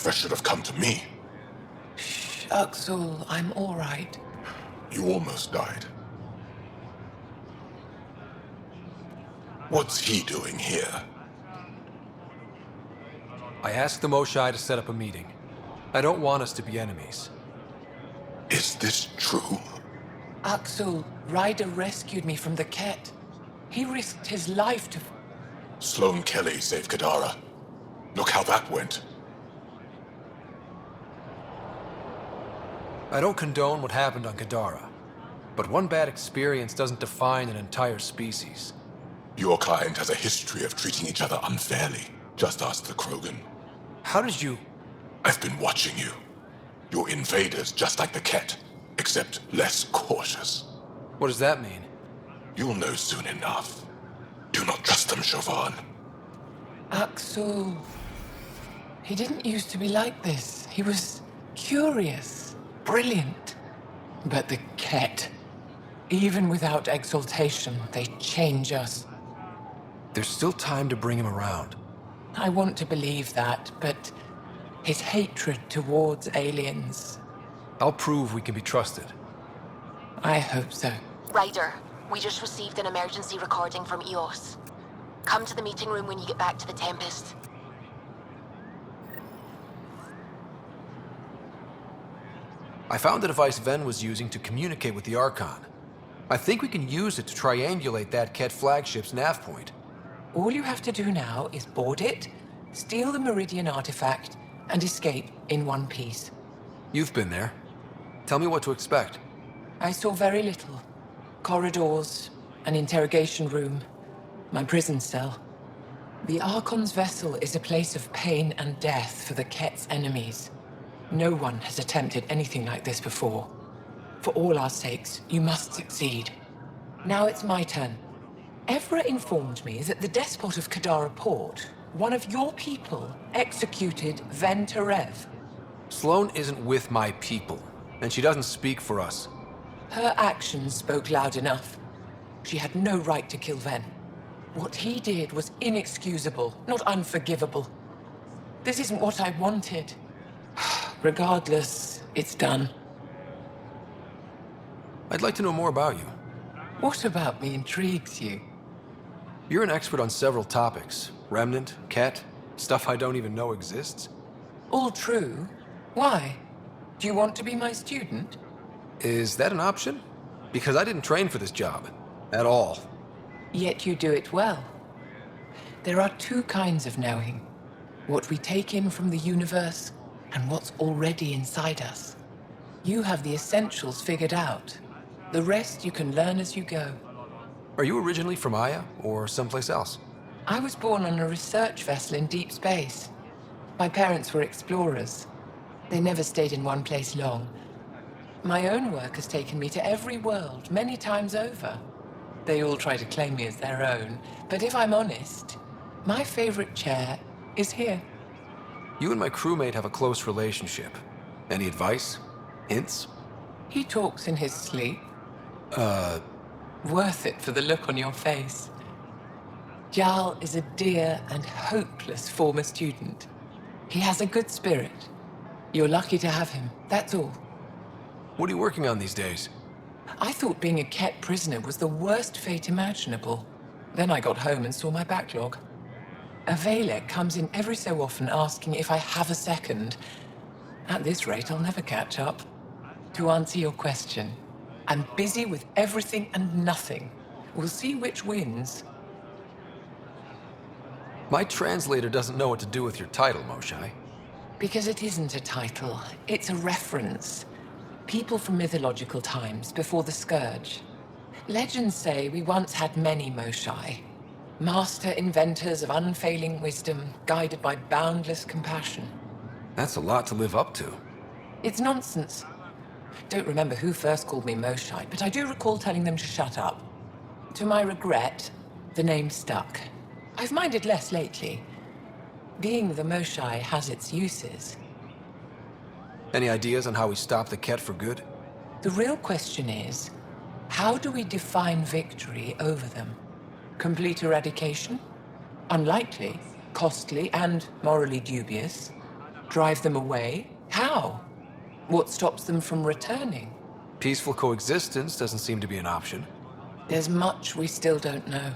threat should have come to me. Shh, Axel, I'm all right. You almost died. What's he doing here? I asked the Moshae to set up a meeting. I don't want us to be enemies. Is this true? Axel, Ryder rescued me from the Ket. He risked his life to... Sloane Kelly saved Kadara. Look how that went. I don't condone what happened on Kadara, but one bad experience doesn't define an entire species. Your kind has a history of treating each other unfairly. Just ask the Krogan. How did you... I've been watching you. You're invaders just like the Ket, except less cautious. What does that mean? You'll know soon enough. Do not trust them, Chauvin. Axel... He didn't used to be like this. He was curious, brilliant. But the Ket, even without exaltation, they change us. There's still time to bring him around. I want to believe that, but his hatred towards aliens... I'll prove we can be trusted. I hope so. Ryder, we just received an emergency recording from EOS. Come to the meeting room when you get back to the Tempest. I found the device Ven was using to communicate with the Archon. I think we can use it to triangulate that Ket flagship's nav point. All you have to do now is board it, steal the Meridian artifact, and escape in one piece. You've been there. Tell me what to expect. I saw very little. Corridors, an interrogation room, my prison cell. The Archon's vessel is a place of pain and death for the Ket's enemies. No one has attempted anything like this before. For all our sakes, you must succeed. Now it's my turn. Evra informed me that the despot of Kadara Port, one of your people, executed Ven Terev. Sloane isn't with my people, and she doesn't speak for us. Her actions spoke loud enough. She had no right to kill Ven. What he did was inexcusable, not unforgivable. This isn't what I wanted. Regardless, it's done. I'd like to know more about you. What about me intrigues you? You're an expert on several topics. Remnant, Ket, stuff I don't even know exists. All true. Why? Do you want to be my student? Is that an option? Because I didn't train for this job. At all. Yet you do it well. There are two kinds of knowing. What we take in from the universe, and what's already inside us. You have the essentials figured out. The rest you can learn as you go. Are you originally from Aya, or someplace else? I was born on a research vessel in deep space. My parents were explorers. They never stayed in one place long. My own work has taken me to every world, many times over. They all try to claim me as their own, but if I'm honest, my favorite chair is here. You and my crewmate have a close relationship. Any advice? Hints? He talks in his sleep. Worth it for the look on your face. Jaal is a dear and hopeless former student. He has a good spirit. You're lucky to have him, that's all. What are you working on these days? I thought being a Ket prisoner was the worst fate imaginable. Then I got home and saw my backlog. A Valek comes in every so often asking if I have a second. At this rate, I'll never catch up. To answer your question, I'm busy with everything and nothing. We'll see which wins. My translator doesn't know what to do with your title, Moshae. Because it isn't a title, it's a reference. People from mythological times, before the Scourge. Legends say we once had many Moshae. Master inventors of unfailing wisdom, guided by boundless compassion. That's a lot to live up to. It's nonsense. Don't remember who first called me Moshae, but I do recall telling them to shut up. To my regret, the name stuck. I've minded less lately. Being the Moshae has its uses. Any ideas on how we stop the Ket for good? The real question is, how do we define victory over them? Complete eradication? Unlikely, costly, and morally dubious. Drive them away? How? What stops them from returning? Peaceful coexistence doesn't seem to be an option. There's much we still don't know.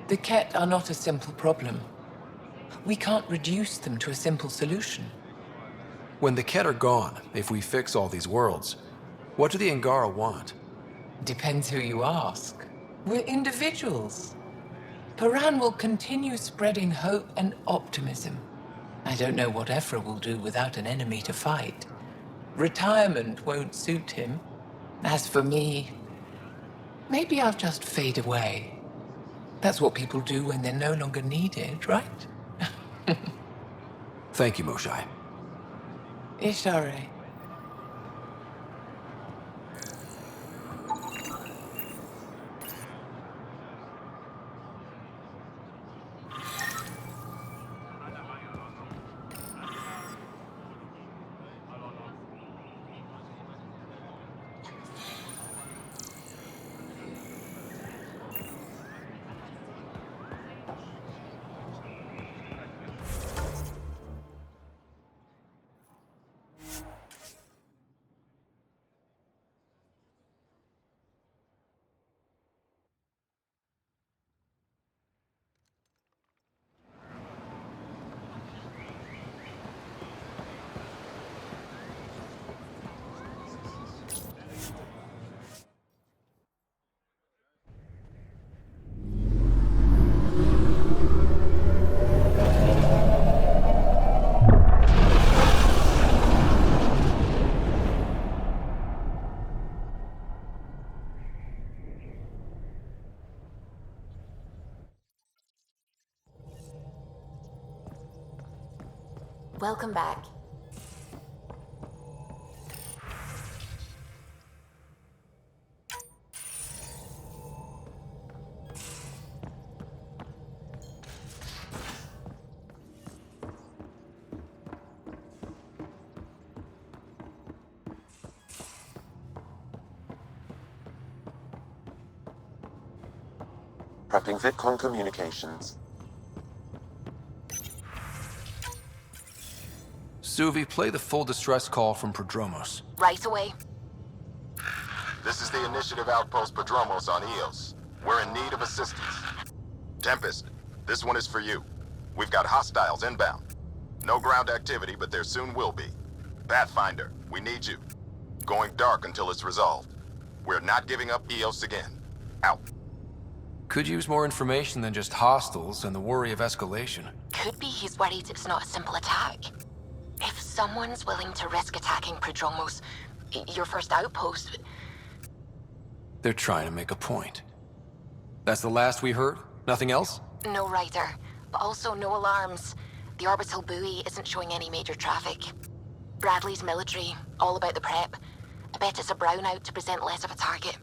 The Ket are not a simple problem. We can't reduce them to a simple solution. When the Ket are gone, if we fix all these worlds, what do the Angara want? Depends who you ask. We're individuals. Paran will continue spreading hope and optimism. I don't know what Ephra will do without an enemy to fight. Retirement won't suit him. As for me, maybe I'll just fade away. That's what people do when they're no longer needed, right? Thank you, Moshae. Ishare. Welcome back. Prepping VidCon communications. Suvi, play the full distress call from Prodromos. Right away. This is the Initiative Outpost Prodromos on Eos. We're in need of assistance. Tempest, this one is for you. We've got hostiles inbound. No ground activity, but there soon will be. Pathfinder, we need you. Going dark until it's resolved. We're not giving up Eos again. Out. Could use more information than just hostiles and the worry of escalation. Could be he's worried it's not a simple attack. If someone's willing to risk attacking Prodromos, your first outpost... They're trying to make a point. That's the last we heard? Nothing else? No rider, but also no alarms. The orbital buoy isn't showing any major traffic. Bradley's military, all about the prep. I bet it's a brownout to present less of a target.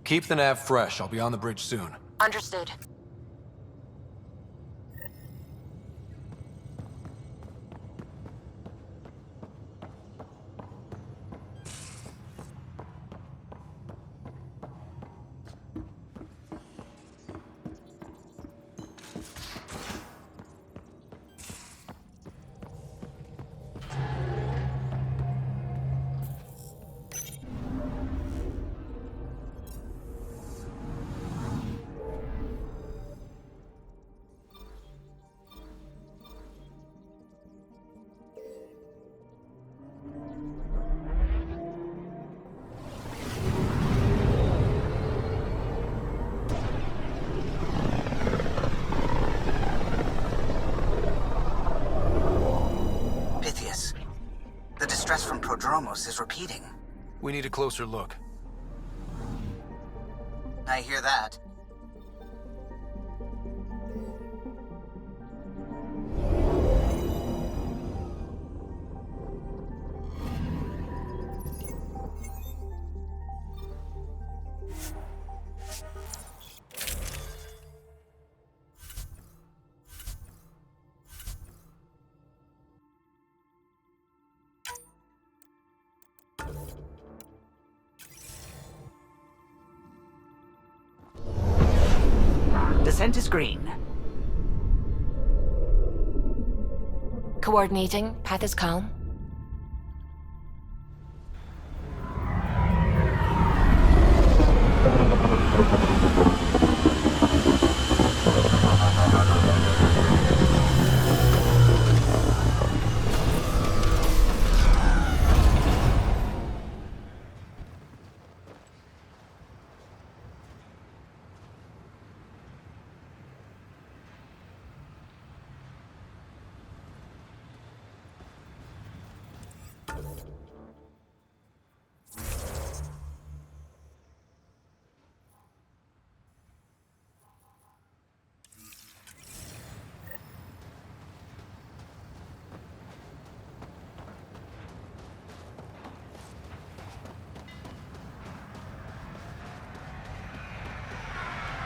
Keep the nav fresh. I'll be on the bridge soon. Understood. Prodromos is repeating. We need a closer look. I hear that. Descent is green. Coordinating. Path is calm.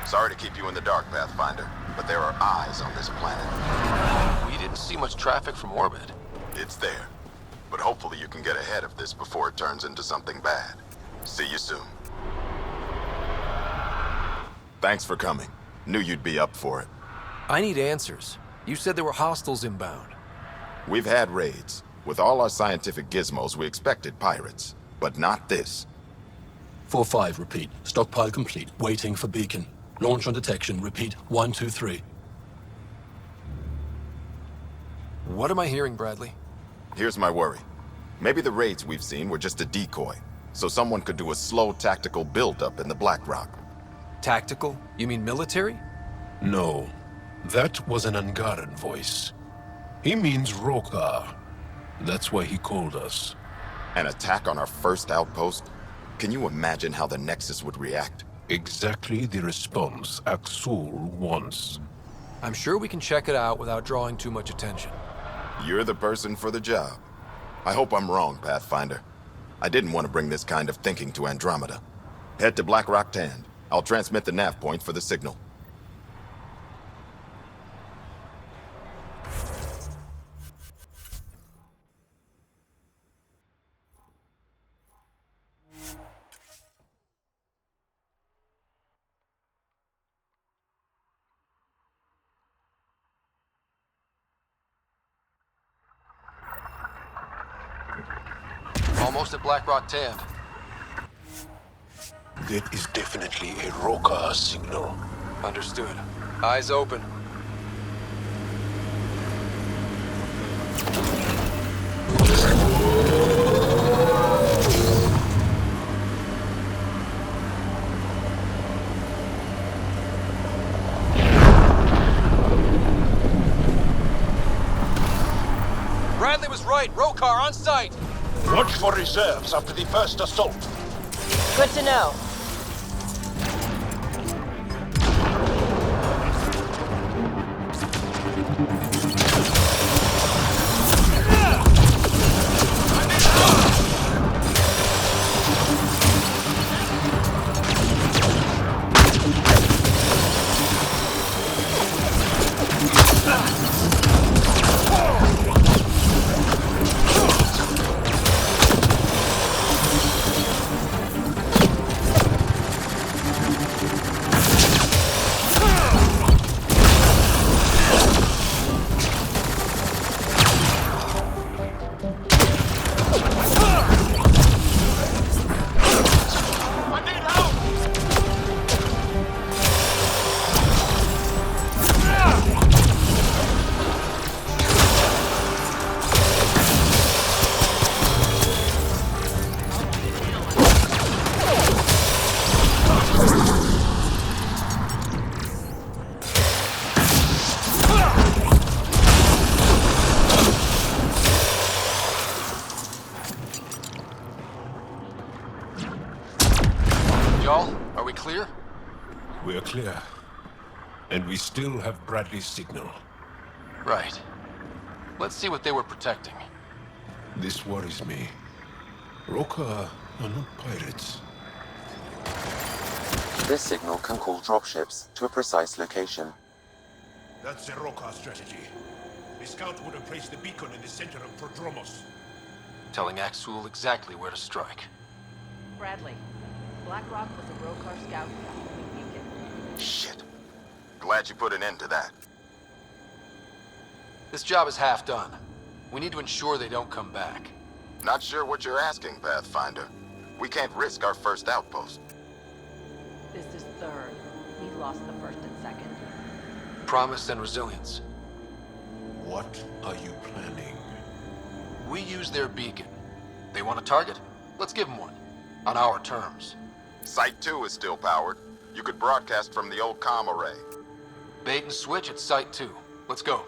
Sorry to keep you in the dark, Pathfinder, but there are eyes on this planet. We didn't see much traffic from orbit. It's there. But hopefully you can get ahead of this before it turns into something bad. See you soon. Thanks for coming. Knew you'd be up for it. I need answers. You said there were hostiles inbound. We've had raids. With all our scientific gizmos, we expected pirates. But not this. 4-5, repeat. Stockpile complete. Waiting for beacon. Launch on detection. Repeat. 1, 2, 3. What am I hearing, Bradley? Here's my worry. Maybe the raids we've seen were just a decoy, so someone could do a slow tactical build-up in the Black Rock. Tactical? You mean military? No. That was an Angaran voice. He means Rokar. That's why he called us. An attack on our first outpost? Can you imagine how the Nexus would react? Exactly the response Axul wants. I'm sure we can check it out without drawing too much attention. You're the person for the job. I hope I'm wrong, Pathfinder. I didn't want to bring this kind of thinking to Andromeda. Head to Black Rock Tand. I'll transmit the nav point for the signal. Almost at Black Rock Tand. That is definitely a Rokar signal. Understood. Eyes open. Bradley was right. Rokar on site. Watch for reserves after the first assault. Good to know. Jaal, are we clear? We're clear. And we still have Bradley's signal. Right. Let's see what they were protecting. This worries me. Rokar are not pirates. This signal can call dropships to a precise location. That's the Rokar strategy. The scout would have placed the beacon in the center of Prodromos. Telling Axul exactly where to strike. Bradley, Black Rock was a Rokar scout beacon. Shit. Glad you put an end to that. This job is half done. We need to ensure they don't come back. Not sure what you're asking, Pathfinder. We can't risk our first outpost. This is third. We lost the first and second. Promise and resilience. What are you planning? We use their beacon. They want a target? Let's give them one. On our terms. Site 2 is still powered. You could broadcast from the old comm array. Bait and switch at Site 2. Let's go.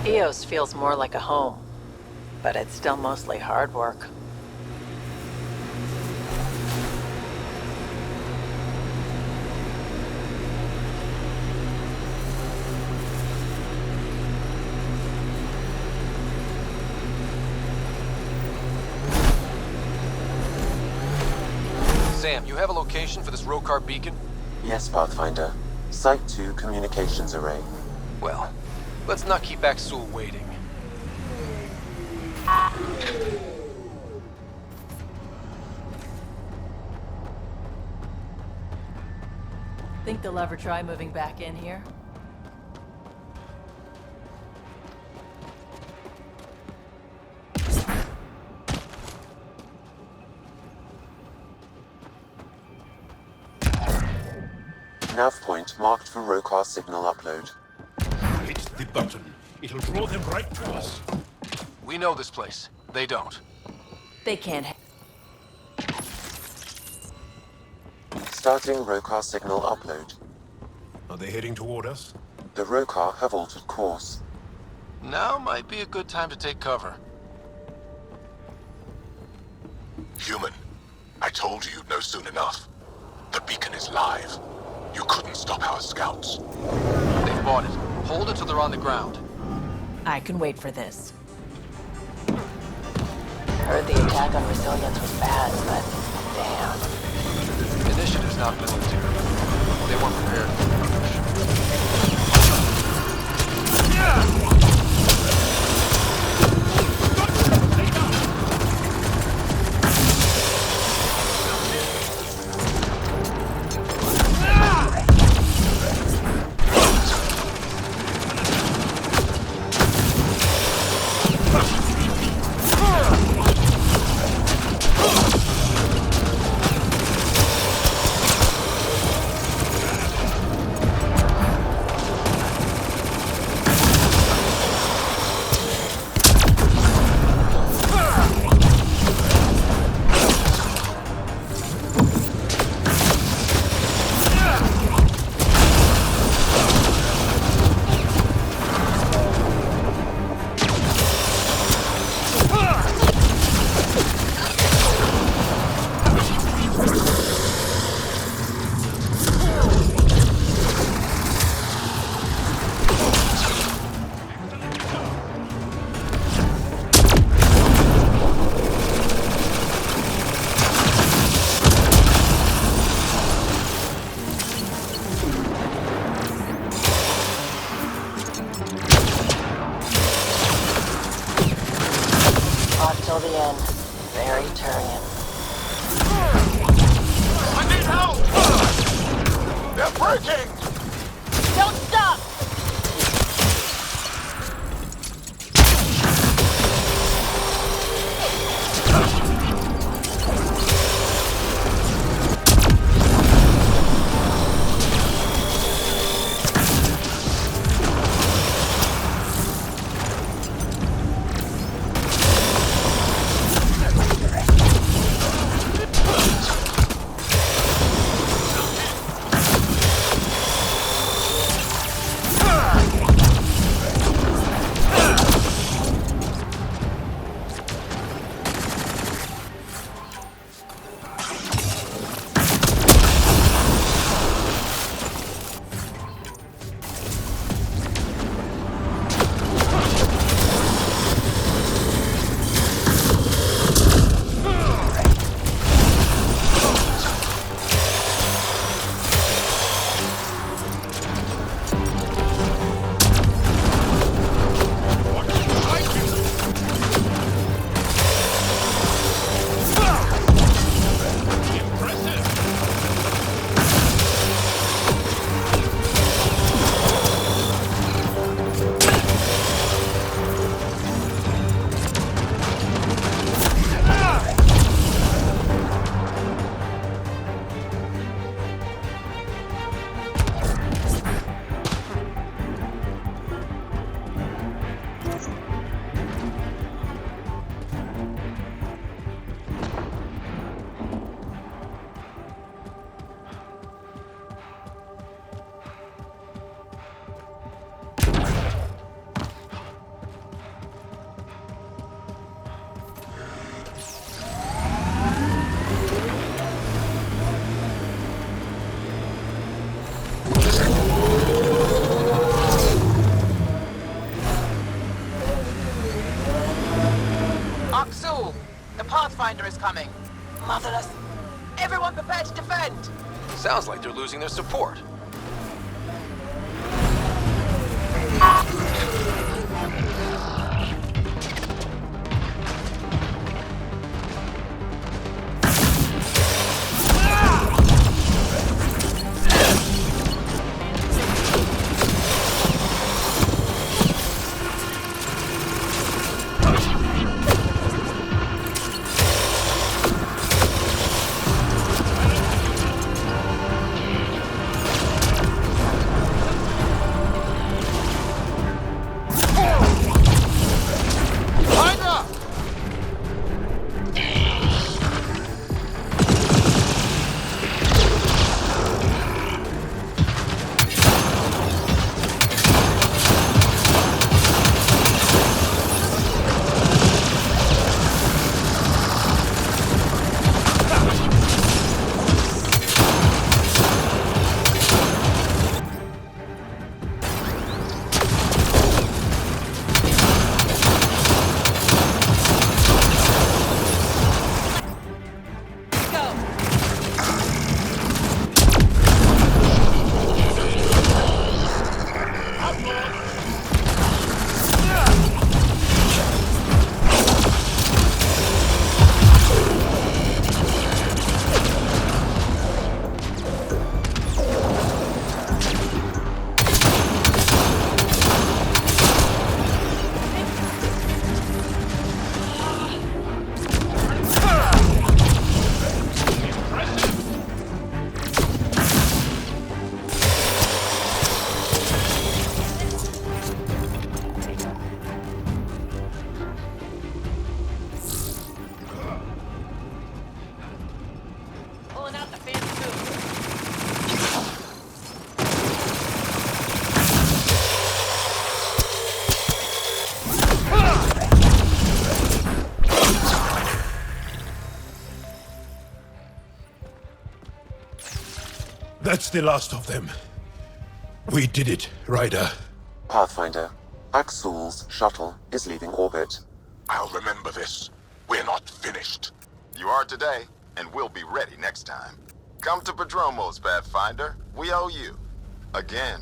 EOS feels more like a home, but it's still mostly hard work. Sam, you have a location for this Rokar beacon? Yes, Pathfinder. Site 2 communications array. Well, let's not keep Axul waiting. Think they'll ever try moving back in here? Nav point marked for Rokar signal upload. Hit the button. It'll draw them right to us. We know this place. They don't. They can't. Starting Rokar signal upload. Are they heading toward us? The Rokar have altered course. Now might be a good time to take cover. Human, I told you you'd know soon enough. The beacon is live. You couldn't stop our scouts. They've bought it. Hold it till they're on the ground. I can wait for this. Heard the attack on Resilience was bad, but damn. Initiative's not military. They weren't prepared for the approach. Till the end. Very turning. I need help! They're breaking! Don't stop! incoming. Motherless. Everyone prepared to defend. Sounds like they're losing their support. That's the last of them. We did it, Ryder. Pathfinder, Axul's shuttle is leaving orbit. I'll remember this. We're not finished. You are today, and we'll be ready next time. Come to Prodromos, Pathfinder. We owe you. Again.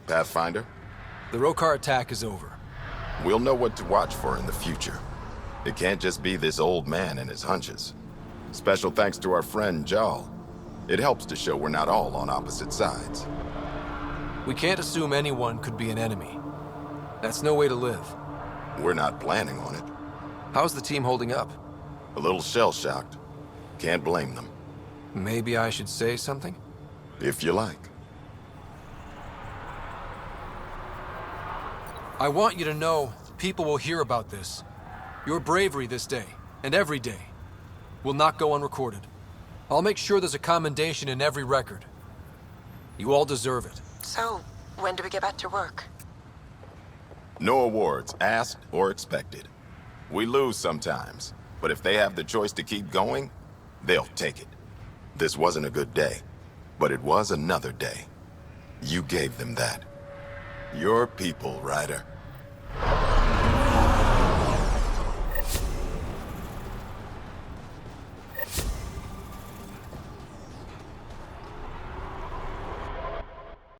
Pathfinder? The Rokar attack is over. We'll know what to watch for in the future. It can't just be this old man and his hunches. Special thanks to our friend Jaal. It helps to show we're not all on opposite sides. We can't assume anyone could be an enemy. That's no way to live. We're not planning on it. How's the team holding up? A little shell-shocked. Can't blame them. Maybe I should say something? If you like. I want you to know people will hear about this. Your bravery this day, and every day, will not go unrecorded. I'll make sure there's a commendation in every record. You all deserve it. So, when do we get back to work? No awards, asked or expected. We lose sometimes, but if they have the choice to keep going, they'll take it. This wasn't a good day, but it was another day. You gave them that. Your people, Ryder.